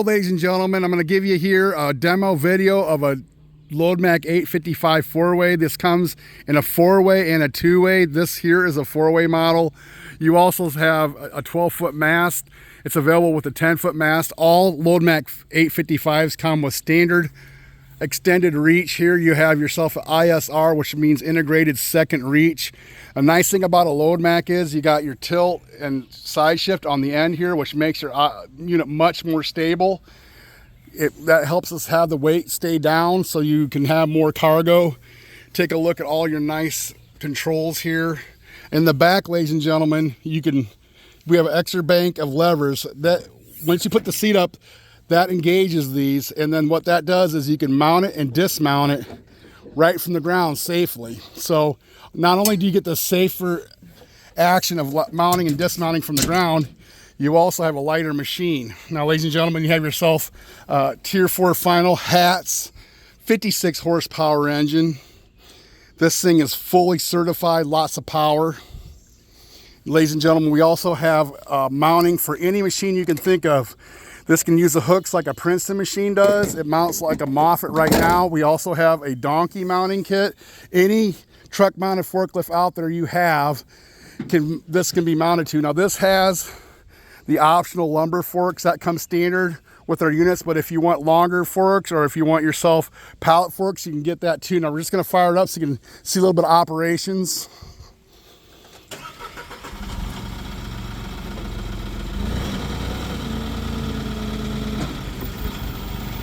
Ladies and gentlemen, I'm going to give you here a demo video of a Loadmac 855 4-way. This comes in a 4-way and a 2-way. This here is a 4-way model. You also have a 12-foot mast. It's available with a 10-foot mast. All Loadmac 855s come with standard extended reach. Here you have yourself an iSR, which means integrated second reach. A nice thing about a Loadmac is you got your tilt and side shift on the end here, which makes your unit much more stable. That helps us have the weight stay down so you can have more cargo. Take a look at all your nice controls here. In the back, ladies and gentlemen, we have an extra bank of levers that once you put the seat up, that engages these, and then what that does is you can mount it and dismount it right from the ground safely. So not only do you get the safer action of mounting and dismounting from the ground, you also have a lighter machine. Now, ladies and gentlemen, you have yourself Tier 4 final Hats 56 horsepower engine. This thing is fully certified, lots of power. Ladies and gentlemen, we also have mounting for any machine you can think of. This can use the hooks like a Princeton machine does. It mounts like a Moffett right now. We also have a donkey mounting kit. Any truck mounted forklift out there you have, this can be mounted to. Now this has the optional lumber forks that come standard with our units, but if you want longer forks or if you want yourself pallet forks, you can get that too. Now we're just gonna fire it up so you can see a little bit of operations.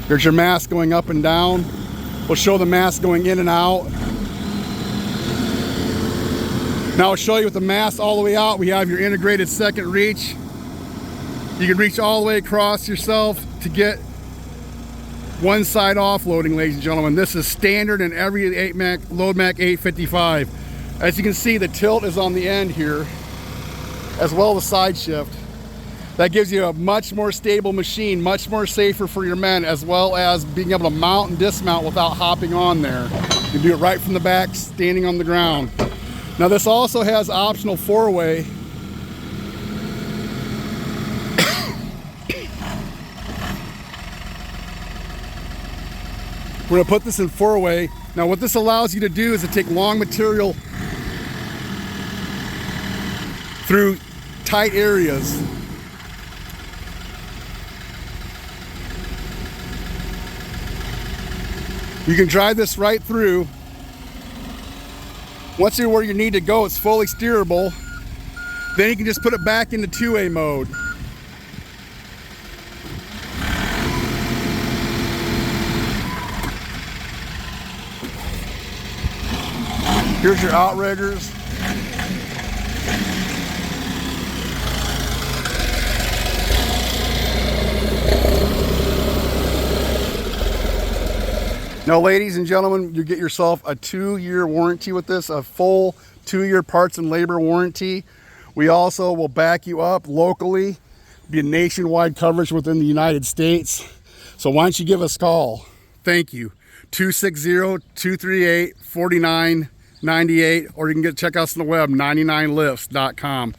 There's your mast going up and down. We'll show the mast going in and out. Now I'll show you with the mast all the way out. We have your integrated second reach. You can reach all the way across yourself to get one side offloading, ladies and gentlemen. This is standard in every Loadmac 855. As you can see, the tilt is on the end here, as well as the side shift. That gives you a much more stable machine, much more safer for your men, as well as being able to mount and dismount without hopping on there. You can do it right from the back, standing on the ground. Now this also has optional 4-way. We're gonna put this in 4-way. Now what this allows you to do is to take long material through tight areas. You can drive this right through. Once you're where you need to go, it's fully steerable. Then you can just put it back into 2-way mode. Here's your outriggers. Now, ladies and gentlemen, you get yourself a 2-year warranty with this, a full 2-year parts and labor warranty. We also will back you up locally, be a nationwide coverage within the United States. So why don't you give us a call? Thank you. 260-238-4998, or you can check us on the web, 99lifts.com.